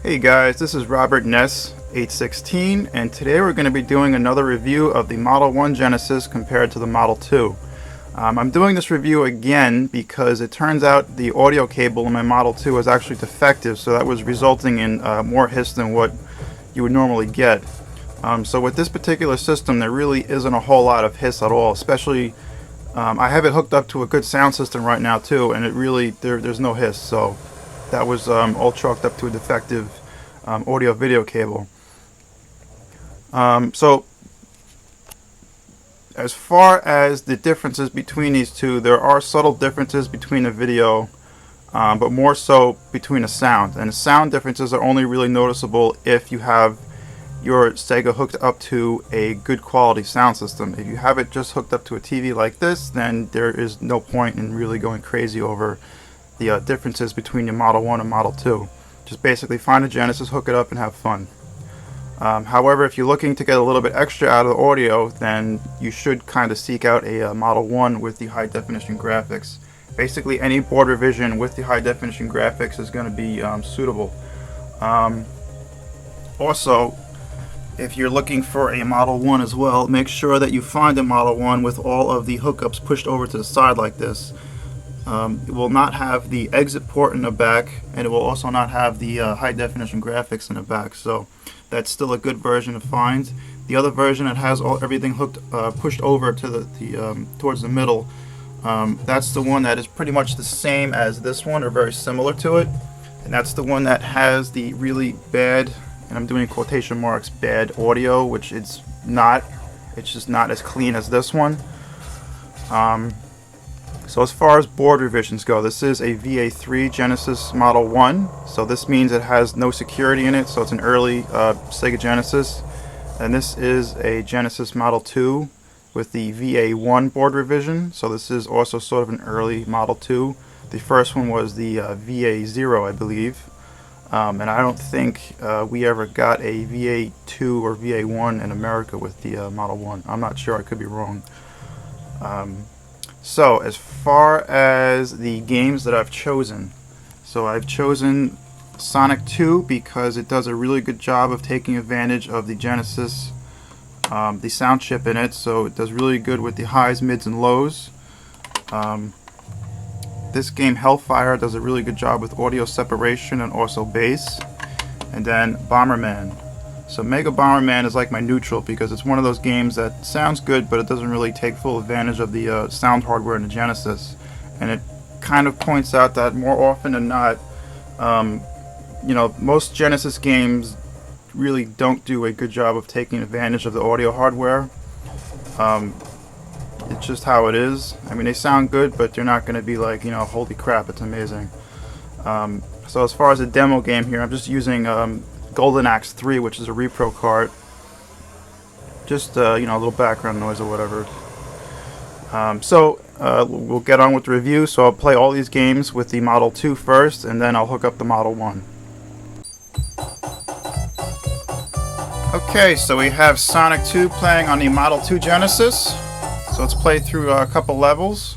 Hey guys, this is Robert Ness 816, and today we're going to be doing another review of the Model 1 Genesis compared to the Model 2. I'm doing this review again because it turns out the audio cable in my Model 2 was actually defective, so that was resulting in more hiss than what you would normally get. So with this particular system, there really isn't a whole lot of hiss at all, especially I have it hooked up to a good sound system right now too, and it really there's no hiss. So that was all chalked up to a defective audio video cable. So as far as the differences between these two, there are subtle differences between the video, but more so between the sound. And the sound differences are only really noticeable if you have your Sega hooked up to a good quality sound system. If you have it just hooked up to a TV like this, then there is no point in really going crazy over the differences between your Model 1 and Model 2. Just basically find a Genesis, hook it up, and have fun. However, if you're looking to get a little bit extra out of the audio, then you should kind of seek out a Model 1 with the high definition graphics. Basically, any board revision with the high definition graphics is going to be suitable. Also, if you're looking for a Model 1 as well, make sure that you find a Model 1 with all of the hookups pushed over to the side like this. It will not have the exit port in the back, and it will also not have the high definition graphics in the back, so that's still a good version to find. The other version that has everything hooked pushed over to the towards the middle, that's the one that is pretty much the same as this one, or very similar to it, and that's the one that has the really bad, and I'm doing quotation marks, bad audio, which it's not. It's just not as clean as this one. So as far as board revisions go, this is a VA3 Genesis Model 1, so this means it has no security in it, so it's an early Sega Genesis. And this is a Genesis Model 2 with the VA1 board revision, so this is also sort of an early Model 2. The first one was the VA0, I believe, and I don't think we ever got a VA2 or VA1 in America with the Model 1. I'm not sure, I could be wrong. So as far as the games that I've chosen, so I've chosen Sonic 2 because it does a really good job of taking advantage of the Genesis, the sound chip in it, so it does really good with the highs, mids, and lows. This game, Hellfire, does a really good job with audio separation and also bass. And then Bomberman. So Mega Bomberman is like my neutral because it's one of those games that sounds good, but it doesn't really take full advantage of the sound hardware in the Genesis. And it kind of points out that more often than not, most Genesis games really don't do a good job of taking advantage of the audio hardware. It's just how it is. I mean, they sound good, but they're not going to be like, holy crap, it's amazing. So as far as a demo game here, I'm just using Golden Axe 3, which is a repro cart. Just a little background noise or whatever. We'll get on with the review. So I'll play all these games with the Model 2 first, and then I'll hook up the Model 1. Okay, so we have Sonic 2 playing on the Model 2 Genesis. So let's play through a couple levels.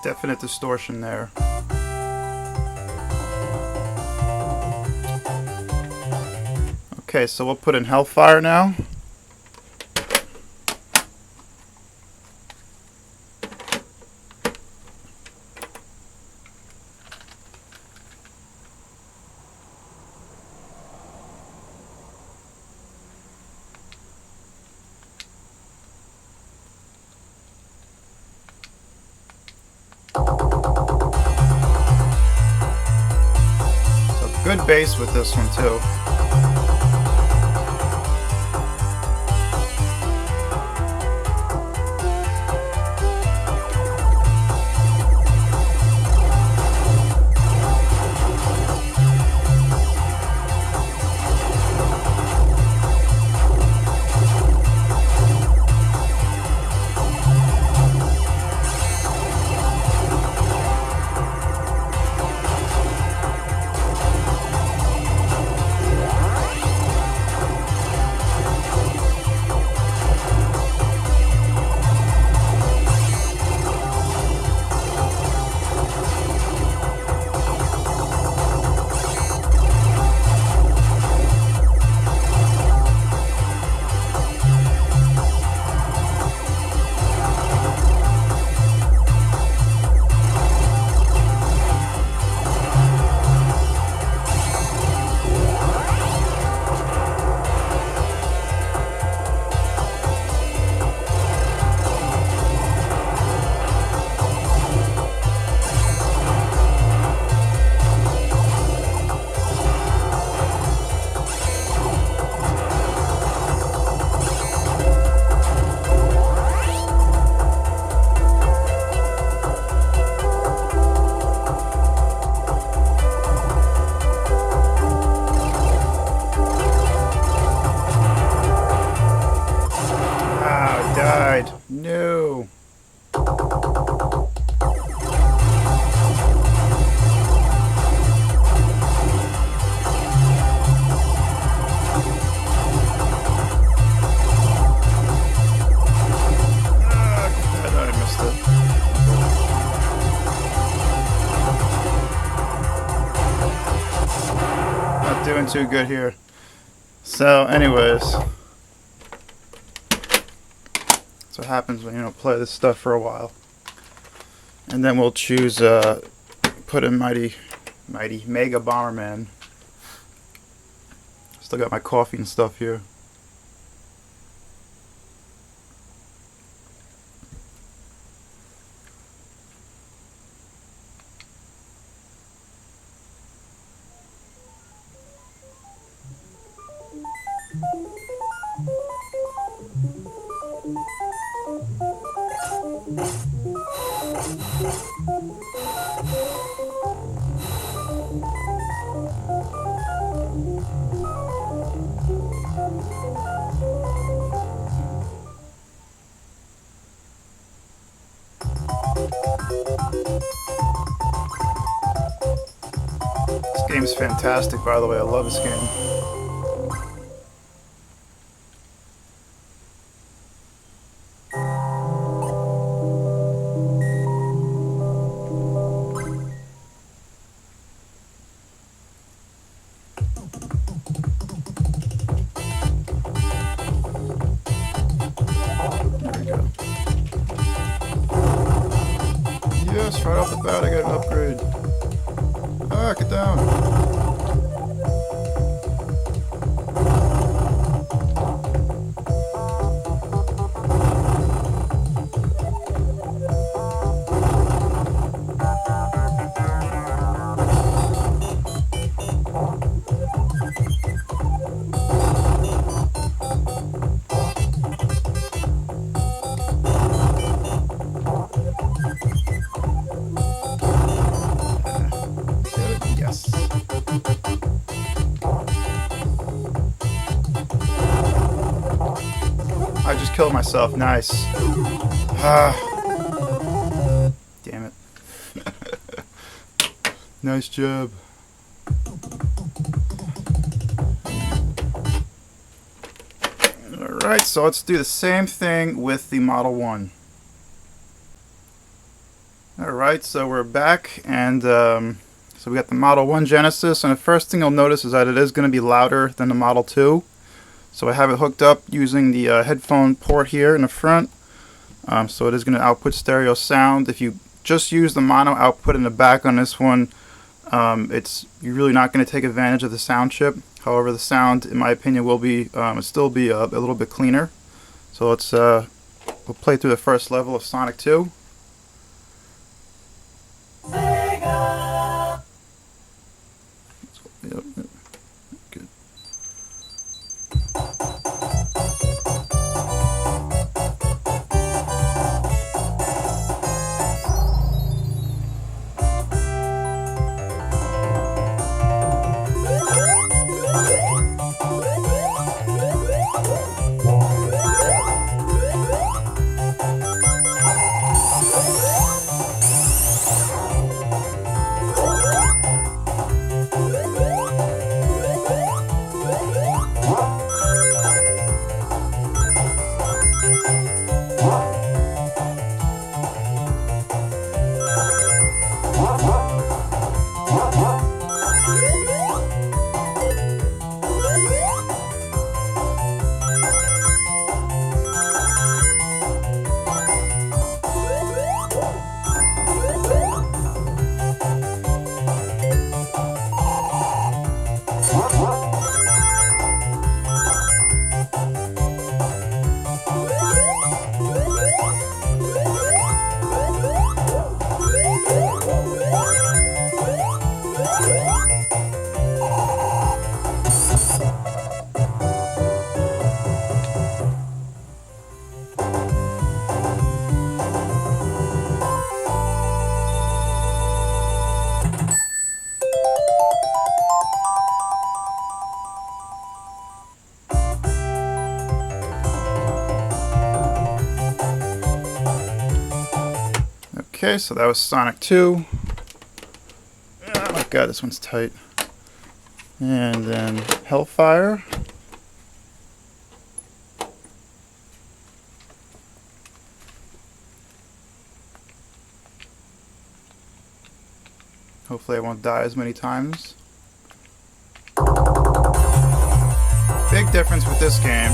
Definite distortion there. Okay, so we'll put in Hellfire now. Good bass with this one too. No. I missed it. Not doing too good here. So anyways, that's what happens when you don't play this stuff for a while. And then we'll choose put in Mighty Mega Bomberman. Still got my coffee and stuff here. This game's fantastic, by the way. I love this game. Yes, right off the bat I got an upgrade. Ah, get down. I just killed myself. Nice. Ah. Damn it. Nice job. Alright, so let's do the same thing with the Model 1. Alright, so we're back, and So we got the Model 1 Genesis, and the first thing you'll notice is that it is going to be louder than the Model 2. So I have it hooked up using the headphone port here in the front. So it is going to output stereo sound. If you just use the mono output in the back on this one, you're really not going to take advantage of the sound chip. However, the sound, in my opinion, will be still be a little bit cleaner. So we'll play through the first level of Sonic 2. Sega. Yep. Good. Okay, so that was Sonic 2. Oh my god, this one's tight. And then Hellfire. Hopefully I won't die as many times. Big difference with this game.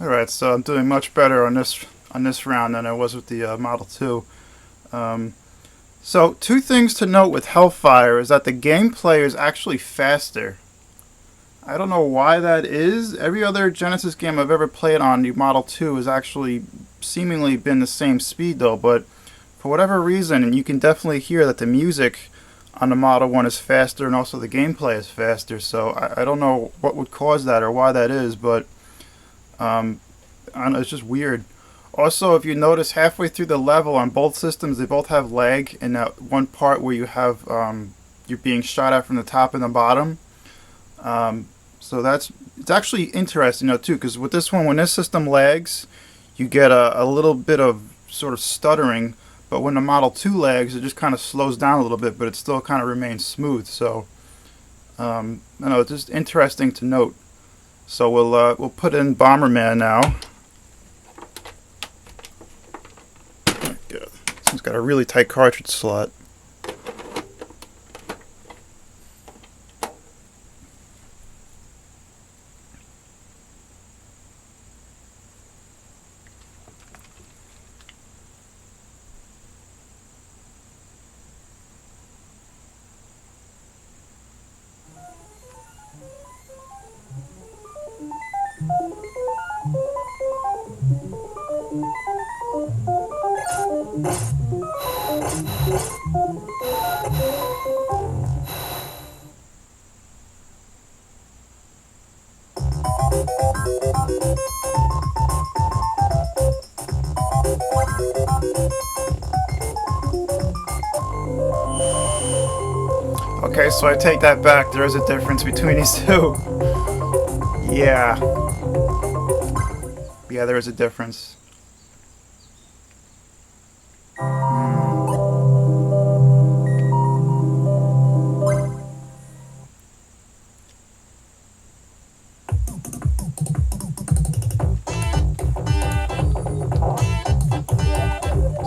Alright, so I'm doing much better on this round than I was with the Model 2. So two things to note with Hellfire is that the gameplay is actually faster. I don't know why that is. Every other Genesis game I've ever played on the Model 2 has actually seemingly been the same speed though, but for whatever reason, and you can definitely hear that the music on the Model 1 is faster and also the gameplay is faster, so I don't know what would cause that or why that is, but I don't know, it's just weird. Also, if you notice halfway through the level on both systems, they both have lag in that one part where you have you're being shot at from the top and the bottom. So it's actually interesting too, because with this one, when this system lags, you get a little bit of sort of stuttering, but when the Model 2 lags, it just kind of slows down a little bit, but it still kind of remains smooth. So I don't know, it's just interesting to note. So we'll put in Bomberman now. This one's got a really tight cartridge slot. Okay, so I take that back. There is a difference between these two. Yeah. Yeah, there is a difference.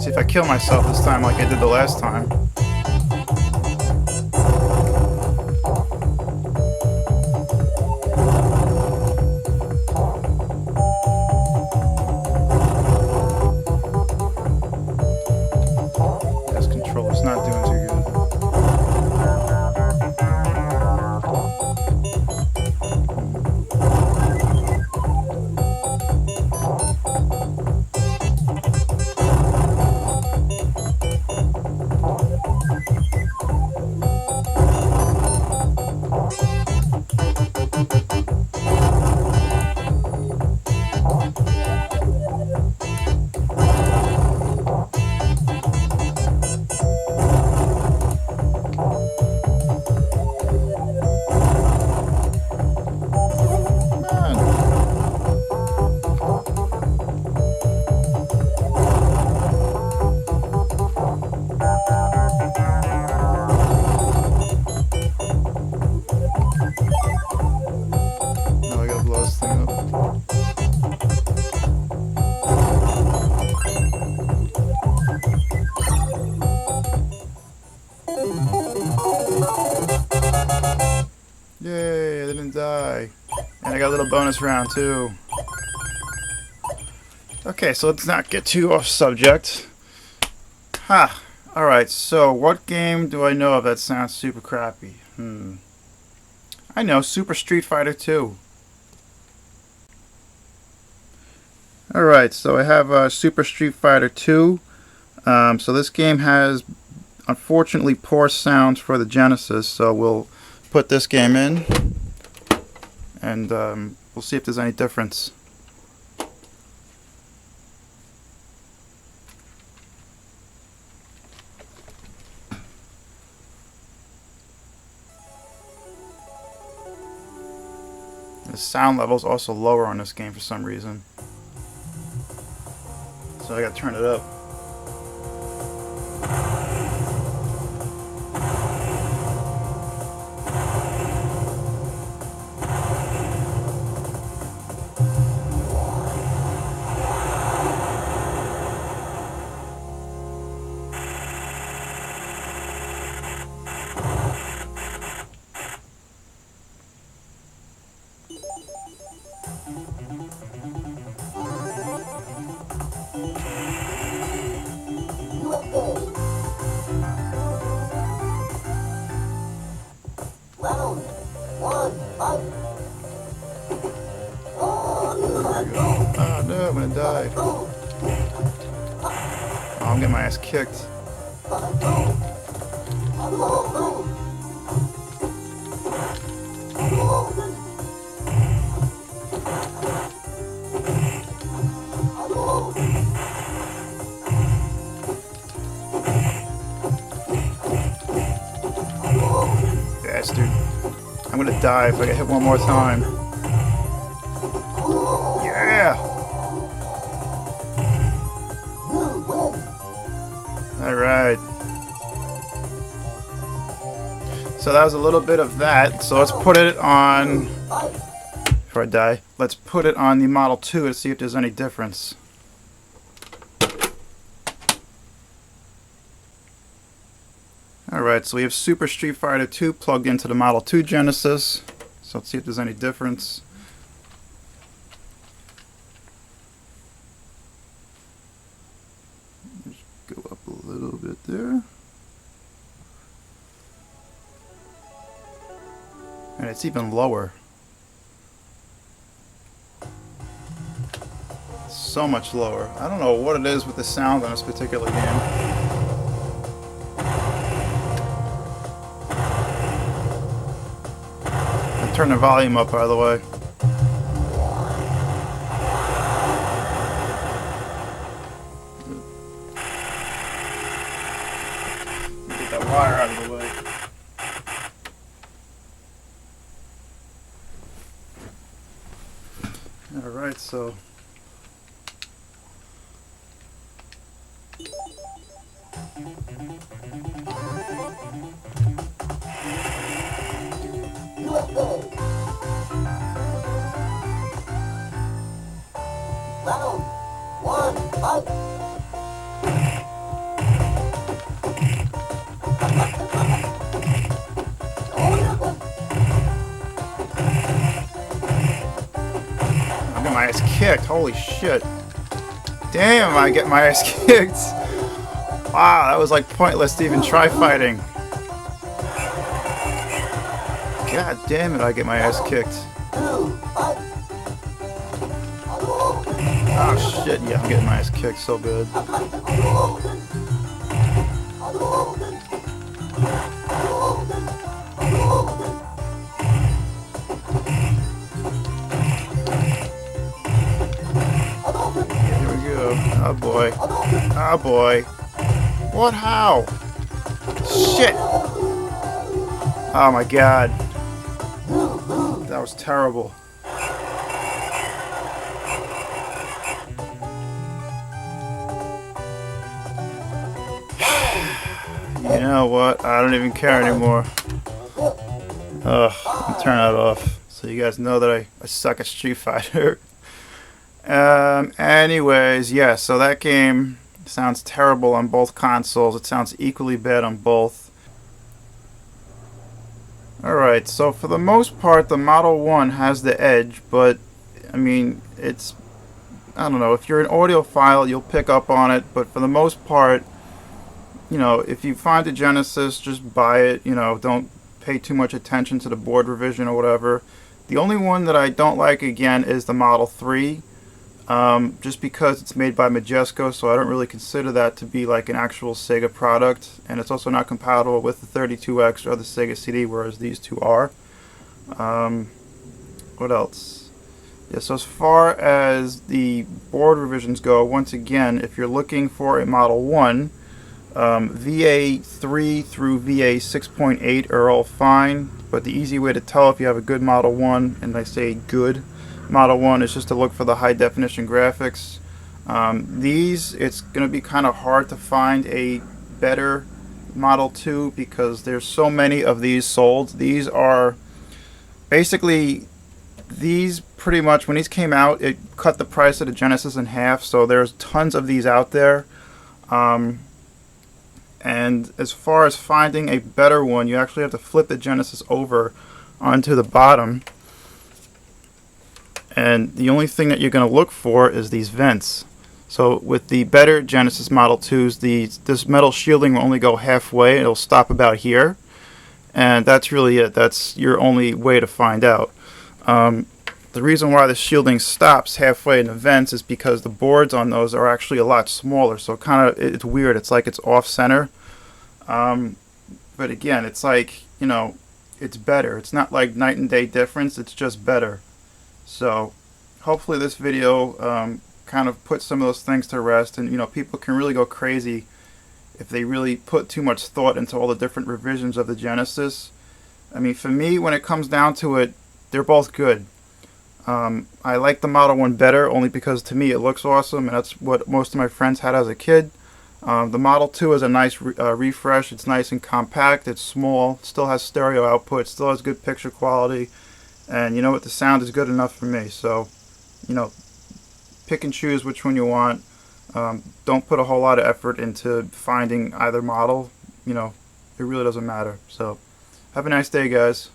See if I kill myself this time like I did the last time. It's not doing too good. Now I gotta blow this thing up. Yay, I didn't die. And I got a little bonus round too. Okay, so let's not get too off subject. Ha! Alright, so what game do I know of that sounds super crappy? I know, Super Street Fighter 2. Alright, so I have Super Street Fighter 2. So this game has, unfortunately, poor sounds for the Genesis, so we'll put this game in, and we'll see if there's any difference. The sound level is also lower on this game for some reason, so I gotta turn it up. die. Oh, I'm getting my ass kicked. Bastard. I'm gonna die if I get hit one more time. Yeah! Alright. So that was a little bit of that. So let's put it on... Before I die, let's put it on the Model 2 to see if there's any difference. Alright, so we have Super Street Fighter 2 plugged into the Model 2 Genesis. So let's see if there's any difference. Just go up a little bit there. And it's even lower. So much lower. I don't know what it is with the sound on this particular game. Turn the volume up, by the way. Get that wire out of the way. Alright, so... Round 1, fight! I got my ass kicked. Holy shit. Damn, I get my ass kicked. Wow, that was like pointless to even try fighting. God damn it, I get my ass kicked. Oh shit, yeah, I'm getting my ass kicked so good. Here we go. Oh boy. Oh boy. What? How? Shit! Oh my god. That was terrible. You know what? I don't even care anymore. Ugh, I'll turn that off so you guys know that I suck at Street Fighter. Anyways, yeah, so that game sounds terrible on both consoles. It sounds equally bad on both. Alright, so for the most part, the Model 1 has the edge, but, I mean, it's, I don't know, if you're an audiophile, you'll pick up on it, but for the most part, you know, if you find a Genesis, just buy it, you know, don't pay too much attention to the board revision or whatever. The only one that I don't like, again, is the Model 3, just because it's made by Majesco, so I don't really consider that to be like an actual Sega product, and it's also not compatible with the 32X or the Sega CD, whereas these two are. What else? Yeah, so as far as the board revisions go, once again, if you're looking for a Model 1, VA 3 through VA 6.8 are all fine, but the easy way to tell if you have a good Model 1, and I say good Model 1, is just to look for the high definition graphics. These, it's going to be kind of hard to find a better Model 2 because there's so many of these sold. These are basically, these pretty much, when these came out, it cut the price of the Genesis in half, so there's tons of these out there. And as far as finding a better one, you actually have to flip the Genesis over onto the bottom. And the only thing that you're going to look for is these vents. So with the better Genesis Model 2s, this metal shielding will only go halfway. It'll stop about here. And that's really it. That's your only way to find out. The The reason why the shielding stops halfway in the vents is because the boards on those are actually a lot smaller, so it's weird. It's like it's off center. But again, it's like, it's better. It's not like night and day difference, it's just better. So hopefully this video kind of puts some of those things to rest, and people can really go crazy if they really put too much thought into all the different revisions of the Genesis. I mean, for me, when it comes down to it, they're both good. I like the Model 1 better only because to me it looks awesome, and that's what most of my friends had as a kid. The Model 2 is a nice refresh. It's nice and compact. It's small. Still has stereo output. Still has good picture quality. And you know what? The sound is good enough for me. So, pick and choose which one you want. Don't put a whole lot of effort into finding either model. It really doesn't matter. So, have a nice day, guys.